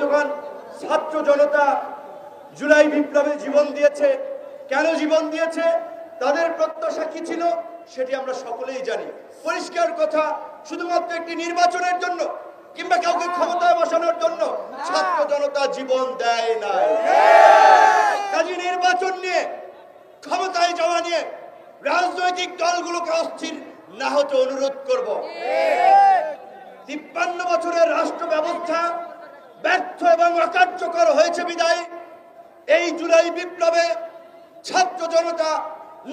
বন্ধুগণ, ছাত্র জনতা জুলাই বিপ্লবে জীবন দিয়েছে। কেন জীবন দিয়েছে, তাদের প্রত্যাশা কি ছিল সেটি আমরা সকলেই জানি। পরিষ্কার কথা, শুধুমাত্র একটি নির্বাচনের জন্য কিংবা কাউকে ক্ষমতায় বসানোর জন্য ছাত্র জনতা জীবন দেয় না। কাজী নির্বাচন নিয়ে, ক্ষমতায় যাওয়া নিয়ে রাজনৈতিক দলগুলোকে অস্থির না হতে অনুরোধ করব। 53 বছরের রাষ্ট্র ব্যবস্থা ব্যর্থ এবং অকার্যকর হয়েছে বিদায় এই জুলাই বিপ্লবে ছাত্র জনতা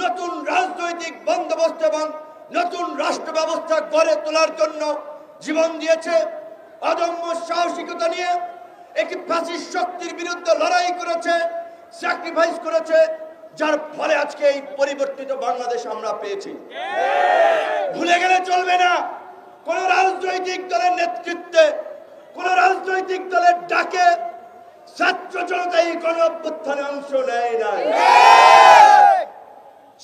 নতুন রাজনৈতিক বন্দোবস্ত এবং নতুন রাষ্ট্র ব্যবস্থা গড়ে তোলার জন্য জীবন দিয়েছে। অদম্য সাহসিকতা নিয়ে একটি ফ্যাসিস্ট শক্তির বিরুদ্ধে লড়াই করেছে, স্যাক্রিফাইস করেছে, যার ফলে আজকে এই পরিবর্তিত বাংলাদেশ আমরা পেয়েছি। ভুলে গেলে চলবে না, কোন রাজনৈতিক দলের নেতৃত্বে, কোন রাজনৈতিক দলের ডাকে ছাত্র জনতা এই গণ অভ্যুত্থানে অংশ নেয় নাই।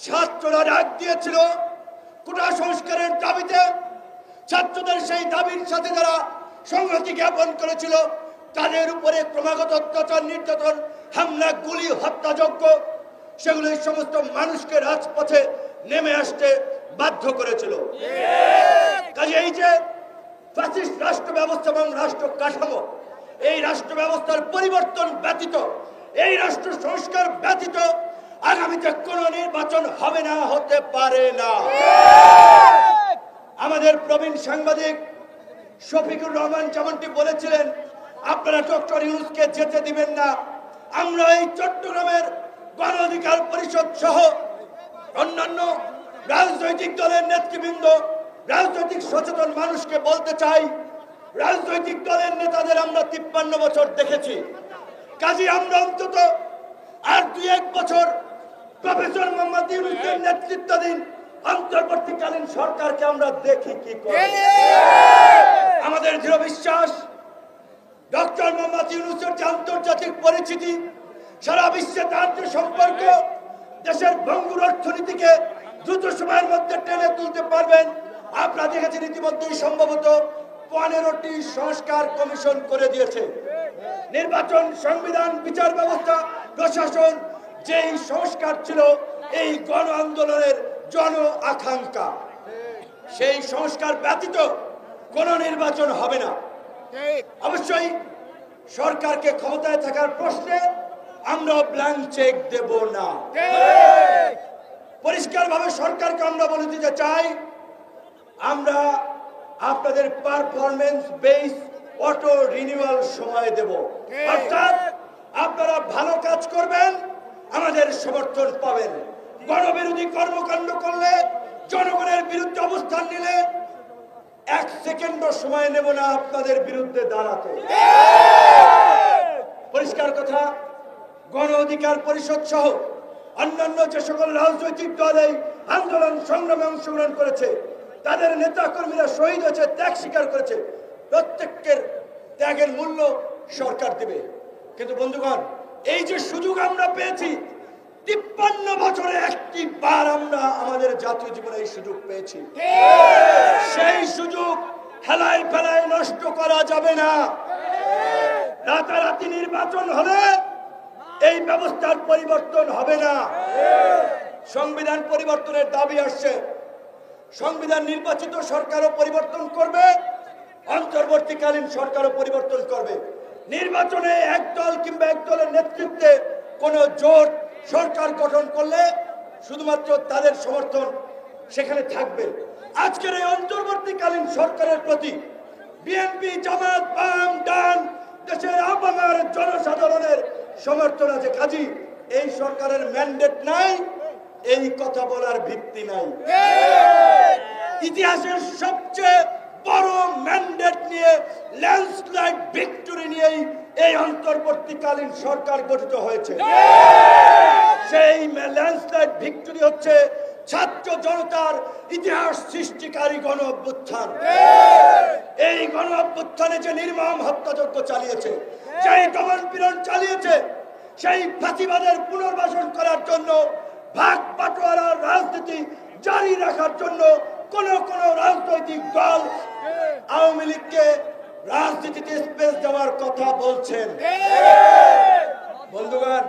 ছাত্ররা ডাক দিয়েছিল কোটা সংস্কারের দাবিতে। ছাত্রদের সেই দাবির সাথে যারা সংহতি জ্ঞাপন করেছিল তাদের উপরে ক্রমাগত অত্যাচার, নির্যাতন, হামলা, গুলি, হত্যাযজ্ঞ, সেগুলো এই সমস্ত মানুষকে রাজপথে নেমে আসতে বাধ্য করেছিল। কাজে এই যে ফ্যাসিস্ট রাষ্ট্র ব্যবস্থা এবং রাষ্ট্র কাঠামো, এই রাষ্ট্র ব্যবস্থার পরিবর্তন ব্যতীত, এই রাষ্ট্র সংস্কার ব্যতীত আগামীতে কোন নির্বাচন হবে না, হতে পারে না। আমাদের প্রবীণ সাংবাদিক শফিকুর রহমান যেমনটি বলেছিলেন, আপনারা ডক্টর ইউনূসকে যেতে দিবেন না। আমরা এই চট্টগ্রামের গণ অধিকার পরিষদ সহ অন্যান্য রাজনৈতিক দলের নেতৃবৃন্দ, রাজনৈতিক সচেতন মানুষকে বলতে চাই, রাজনৈতিক দলের নেতাদের আমরা 53 বছর দেখেছি। কাজী আমরা অন্তত আর 2-1 বছর প্রফেসর মোহাম্মদ ইউনূসের নেতৃত্বাধীন অন্তর্বর্তীকালীন সরকারকে আমরা দেখি কি করে। আমাদের দৃঢ় বিশ্বাস, ডক্টর মোহাম্মদ ইউনূসের যে আন্তর্জাতিক পরিচিতি, সারা বিশ্বে তার যে সম্পর্ক, দেশের ভঙ্গুর অর্থনীতিকে দ্রুত সময়ের মধ্যে টেনে তুলতে পারবেন। আপনারা দেখেছেন ইতিমধ্যেই সম্ভবত 15টি সংস্কার কমিশন করে দিয়েছে। নির্বাচন, সংবিধান, বিচার ব্যবস্থা, প্রশাসন, যেই সংস্কার ছিল এই গণ আন্দোলনের জন আকাঙ্ক্ষা, সেই সংস্কার ব্যতীত কোন নির্বাচন হবে না। অবশ্যই সরকারকে ক্ষমতায় থাকার প্রশ্নে আমরা ব্ল্যাঙ্ক চেক দেব না। পরিষ্কারভাবে সরকারকে আমরা বলে দিতে চাই, আমরা আপনাদের পারফরমেন্স বেস অটো রিনিউয়াল সময় দেব। অর্থাৎ আপনারা ভালো কাজ করবেন, আমাদের সমর্থন পাবেন। গণবিরোধী কর্মকাণ্ড করলে, জনগণের বিরুদ্ধে অবস্থান নিলে 1 সেকেন্ডও সময় নেব না আপনাদের বিরুদ্ধে দাঁড়াতে। পরিষ্কার কথা, গণ অধিকার পরিষদ সহ অন্যান্য যে সকল রাজনৈতিক দল এই আন্দোলন সংগ্রামে অংশগ্রহণ করেছে, তাদের নেতা কর্মীরা শহীদ হয়েছে, ত্যাগ স্বীকার করেছে, প্রত্যেকের ত্যাগের মূল্য সরকার দেবে। কিন্তু বন্ধুগণ, এই যে সুযোগ আমরা পেয়েছি, 53 বছরে একটি বার আমরা আমাদের জাতীয় জীবনে এই সুযোগ পেয়েছি। সেই সুযোগ হেলায় ফেলায় নষ্ট করা যাবে না। রাতারাতি নির্বাচন হলে এই ব্যবস্থার পরিবর্তন হবে না। সংবিধান পরিবর্তনের দাবি আসছে, সংবিধান নির্বাচিত সরকারও পরিবর্তন করবে, অন্তর্বর্তীকালীন সরকারও পরিবর্তন করবে। নির্বাচনে এক দল কিংবা এক দলের নেতৃত্বে কোন জোট সরকার গঠন করলে শুধুমাত্র তাদের সমর্থন সেখানে থাকবে। আজকের এই অন্তর্বর্তীকালীন সরকারের প্রতি বিএনপি, জামাত, বাম, ডান, দেশের আপামার জনসাধারণের সমর্থন আছে। কাজী এই সরকারের ম্যান্ডেট নাই, এই কথা বলার ভিত্তি নাই। ইতিহাসের সবচেয়ে বড় ম্যান্ডেট নিয়ে, ল্যান্ডস্লাইড ভিক্টরি নিয়েই এই অন্তর্বর্তীকালীন সরকার গঠিত হয়েছে। সেই ল্যান্ডস্লাইড ভিক্টরি হচ্ছে ছাত্র জনতার ইতিহাস সৃষ্টিকারী গণ অভ্যুত্থান। এই গণ অভ্যুত্থানে যে নির্মম হত্যাযজ্ঞ চালিয়েছে, সেই দমন-পীড়ন চালিয়েছে, সেই ফাঁসিবাদের পুনর্বাসন করার জন্য, ভাগ বাটোয়ারার রাজনীতি জারি রাখার জন্য কোন রাজনৈতিক দল আওয়ামী লীগকে রাজনীতিতে স্পেস দেওয়ার কথা বলছেন। বন্ধুগণ,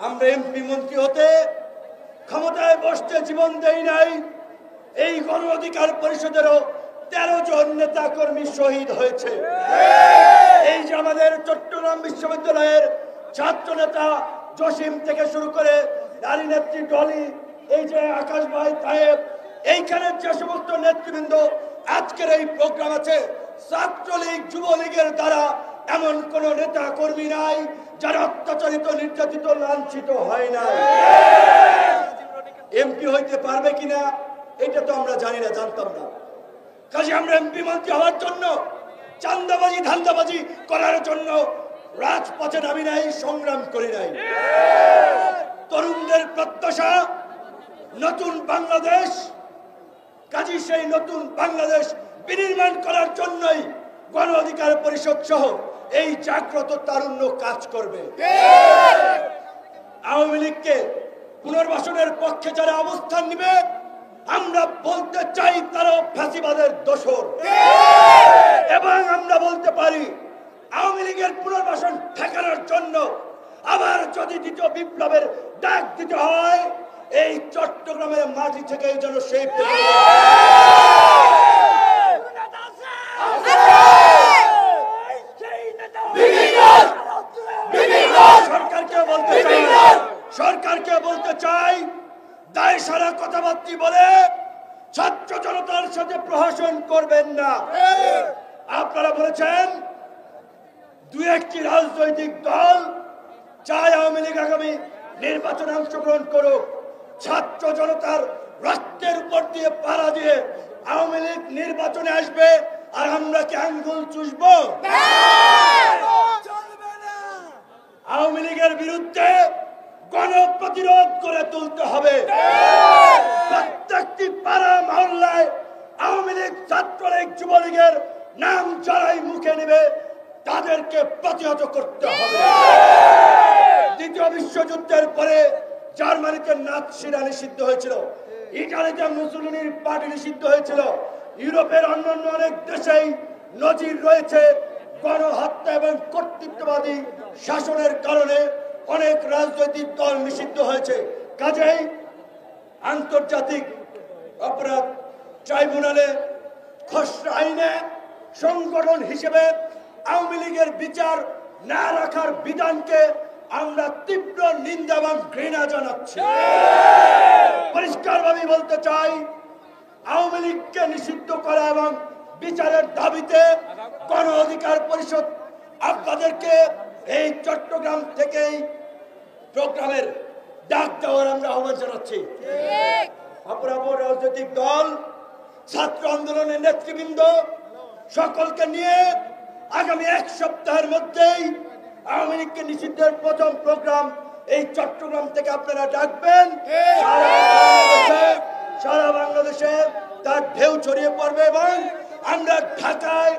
আমরা এমপি মন্ত্রী হতে ক্ষমতায় বসতে জীবন দেই নাই। এই গণ অধিকার পরিষদেরও 13 জন নেতা কর্মী শহীদ হয়েছে। এই যে আমাদের চট্টগ্রাম বিশ্ববিদ্যালয়ের ছাত্র নেতা জসিম থেকে শুরু করে নারী নেত্রী ডলি, এই যে আকাশ ভাই তায়েব, এইখানে যে সমস্ত নেতৃবৃন্দ আজকের এই প্রোগ্রাম আছে, ছাত্রলীগ যুবলীগের দ্বারা এমন কোন নেতা কর্মী নাই যারা অত্যাচারিত, নির্যাতিত, লাঞ্ছিত হয় না। এমপি হইতে পারবে কিনা এটা তো আমরা জানি না, জানতাম না। কাজে আমরা এমপি মন্ত্রী হওয়ার জন্য চান্দাবাজি ধান্দাবাজি করার জন্য রাজপথে নামি নাই, সংগ্রাম করি নাই। তরুণদের প্রত্যাশা নতুন বাংলাদেশ, কাজী সেই নতুন বাংলাদেশ বিনির্মাণ করার জন্যই গণ অধিকার পরিষদ সহ এই জাগ্রত তারুণ্য কাজ করবে। আওয়ামী লীগকে পুনর্বাসনের পক্ষে যারা অবস্থান নিবে, আমরা বলতে চাই তারাও ফ্যাসিবাদের দোসর। এবং আমরা বলতে পারি আওয়ামী লীগের পুনর্বাসন ঠেকানোর জন্য আবার যদি দ্বিতীয় বিপ্লবের ডাক দিতে হয়, এই চট্টগ্রামের মাটি থেকে যেন সেই সরকারকে বলতে চাই, দায় সারা কথাবার্তা বলে ছাত্র জনতার সাথে প্রহসন করবেন না। আপনারা বলেছেন দুই একটি রাজনৈতিক দল চায় আওয়ামী লীগ আগামী নির্বাচনে অংশগ্রহণ করুক। ছাত্র জনতার রক্তের উপর দিয়ে পাড়া দিয়ে আওয়ামী লীগ নির্বাচনে আসবে, আর আমরা কি আঙ্গুল চুষব? আওয়ামী লীগের বিরুদ্ধে গণপ্রতিরোধ করে তুলতে হবে। প্রত্যেকটি পাড়া মহল্লায় আওয়ামী লীগ, ছাত্রলীগ, যুবলীগের নাম যারাই মুখে নেবে তাদেরকে প্রতিহত করতে হবে। দ্বিতীয় বিশ্বযুদ্ধের পরে জার্মানিতে নাৎসিরা নিষিদ্ধ হয়েছিল, ইটালিতে মুসলিনের পার্টি নিষিদ্ধ হয়েছিল, ইউরোপের অন্যান্য অনেক দেশেই নজির রয়েছে। গণহত্যা এবং কর্তৃত্ববাদী শাসনের কারণে অনেক রাজনৈতিক দল নিষিদ্ধ হয়েছে। কাজেই আন্তর্জাতিক অপরাধ ট্রাইব্যুনালে খসড়া আইনে সংগঠন হিসেবে আওয়ামী লীগের বিচার না রাখার বিধানকে আমরা তীব্র নিন্দা এবং ঘৃণা জানাচ্ছি। পরিষ্কারভাবে বলতে চাই, আওয়ামী লীগকে নিষিদ্ধ করা এবং বিচারের দাবিতে গণ অধিকার পরিষদ আপনাদেরকে এই চট্টগ্রাম থেকেই প্রোগ্রামের ডাক দেওয়ার আমরা আহ্বান জানাচ্ছি। অপরাপর রাজনৈতিক দল, ছাত্র আন্দোলনের নেতৃবৃন্দ সকলকে নিয়ে আগামী 1 সপ্তাহের মধ্যেই আওয়ামী লীগকে নিষিদ্ধের প্রথম প্রোগ্রাম এই চট্টগ্রাম থেকে আপনারা ডাকবেন। সারা বাংলাদেশে তার ঢেউ ছড়িয়ে পড়বে এবং আমরা ঢাকায়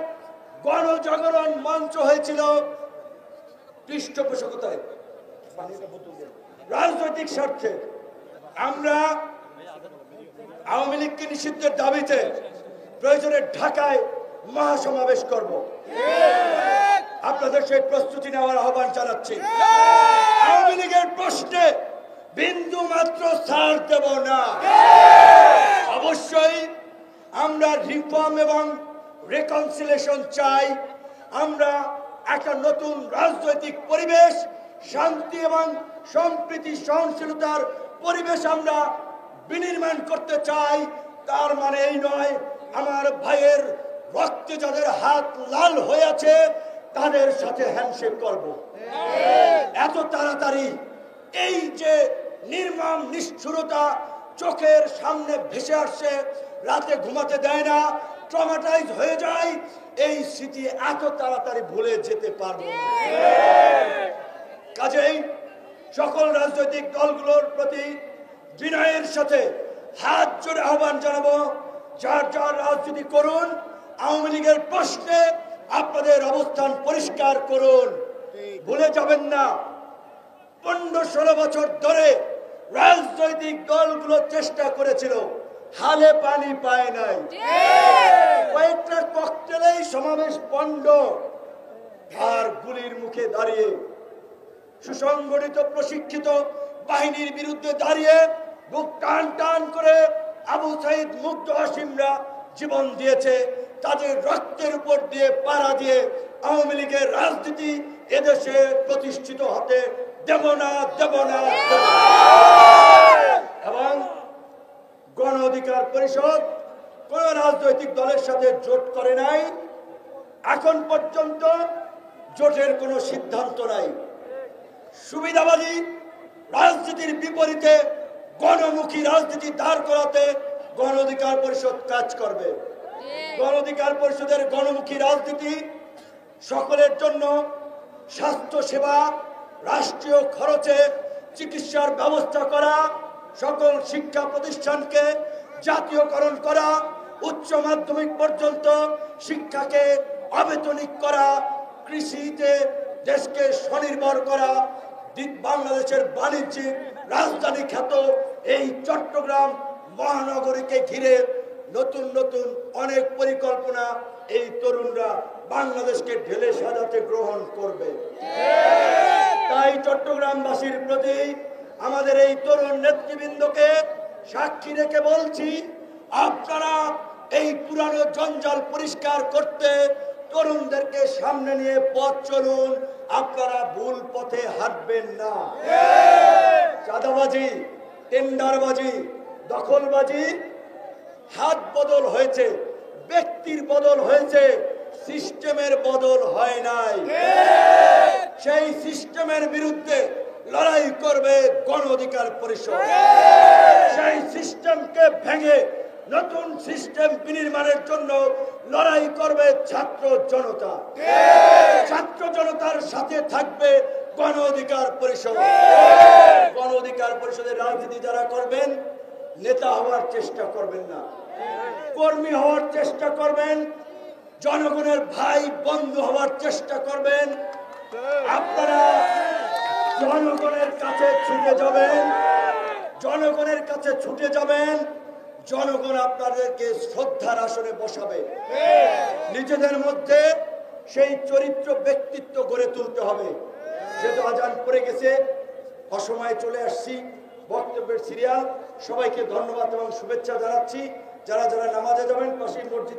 গণজাগরণ মঞ্চ হয়েছিল পৃষ্ঠপোষকতায় রাজনৈতিক স্বার্থে। আমরা আওয়ামী লীগকে নিষিদ্ধের দাবিতে প্রয়োজনে ঢাকায় মহাসমাবেশ করব। আপনাদের সেই প্রস্তুতি নেওয়ার আহ্বান জানাচ্ছি। আওয়ামী লীগের প্রশ্নে বিন্দু মাত্র ছাড় দেব না। অবশ্যই আমরা রিফর্ম এবং রিকনসিলিয়েশন চাই। আমরা একটা নতুন রাজনৈতিক পরিবেশ, শান্তি এবং সম্প্রীতি, সহনশীলতার পরিবেশ আমরা বিনির্মাণ করতে চাই। তার মানে এই নয় আমার ভাইয়ের রক্তে যাদের হাত লাল হয়ে আছে তাদের সাথে হ্যান্ডশেক করব। এত তাড়াতাড়ি এই যে নির্মম নিষ্ঠুরতা চোখের সামনে ভেসে আসছে, রাতে ঘুমাতে দেয় না, ট্রমাটাইজ হয়ে যায়, এই স্মৃতি এত তাড়াতাড়ি ভুলে যেতে পারবে না। কাজেই সকল রাজনৈতিক দলগুলোর প্রতি বিনয়ের সাথে হাত জোড়ে আহ্বান জানাবো, যার যার রাজনীতি করুন, আওয়ামী লীগের প্রশ্নে আপনাদের অবস্থান পরিষ্কার করুন। ভুলে যাবেন না 15-16 বছর ধরে রাজনৈতিক দলগুলো চেষ্টা করেছিল হালে পানি পায় নাই। কয়েকটা ককটেলেই সমাবেশ পণ্ড আর গুলির মুখে দাঁড়িয়ে সুসংগঠিত প্রশিক্ষিত বাহিনীর বিরুদ্ধে দাঁড়িয়ে বুক টান টান করে আবু সাইদ মুগ্ধ আসিমরা জীবন দিয়েছে। তাদের রক্তের উপর দিয়ে পাড়া দিয়ে আওয়ামী লীগের রাজনীতি এদেশে প্রতিষ্ঠিত হতে দেব না, দেব না, দেব না। এবং গণ অধিকার পরিষদ কোন রাজনৈতিক দলের সাথে জোট করে নাই। এখন পর্যন্ত জোটের কোনো সিদ্ধান্ত নাই। সুবিধাবাদী রাজনীতির বিপরীতে গণমুখী রাজনীতি দাঁড় করাতে গণ অধিকার পরিষদ কাজ করবে। গণ অধিকার পরিষদের গণমুখী রাজনীতি সকলের জন্য স্বাস্থ্য সেবা, রাষ্ট্রীয় খরচে চিকিৎসার ব্যবস্থা করা, সকল শিক্ষা প্রতিষ্ঠানকে জাতীয়করণ করা, উচ্চ মাধ্যমিক পর্যন্ত শিক্ষাকে অবেতনিক করা, কৃষিতে দেশকে স্বনির্ভর করা, বাংলাদেশের বাণিজ্যিক রাজধানী খ্যাত এই চট্টগ্রাম মহানগরীকে ঘিরে নতুন নতুন অনেক পরিকল্পনা এই তরুণরা বাংলাদেশকে ঢেলে সাজাতে গ্রহণ করবে। তাই চট্টগ্রামবাসীর প্রতি আমাদের এই তরুণ নেতৃবৃন্দকে সাক্ষী রেখে বলছি, আপনারা এই পুরানো জঞ্জাল পরিষ্কার করতে তরুণদেরকে সামনে নিয়ে পথ চলুন। আপনারা ভুল পথে হাঁটবেন না। চাঁদাবাজি, টেন্ডারবাজি, দখলবাজি হাত বদল হয়েছে, ব্যক্তির বদল হয়েছে, সিস্টেমের বদল হয় নাই। সেই সিস্টেমের বিরুদ্ধে লড়াই করবে গণ অধিকার পরিষদ। সেই সিস্টেমকে ভেঙে নতুন সিস্টেম বিনির্মাণের জন্য লড়াই করবে ছাত্র জনতা। ছাত্র জনতার সাথে থাকবে গণ অধিকার পরিষদ। গণ অধিকার পরিষদের রাজনীতি যারা করবেন, নেতা হওয়ার চেষ্টা করবেন না, কর্মী হওয়ার চেষ্টা করবেন, জনগণের ভাই বন্ধু হওয়ার চেষ্টা করবেন। আপনারা জনগণের কাছে ছুটে যাবেন, জনগণের কাছে ছুটে যাবেন। জনগণ আপনাদেরকে শ্রদ্ধার আসনে বসাবে। নিজেদের মধ্যে সেই চরিত্র ব্যক্তিত্ব গড়ে তুলতে হবে। যেহেতু আজান পড়ে গেছে, অসময়ে চলে আসছি, বক্তব্যের সিরিয়াল। সবাইকে ধন্যবাদ এবং শুভেচ্ছা জানাচ্ছি। যারা যারা নামাজে যাবেন পাশের মসজিদে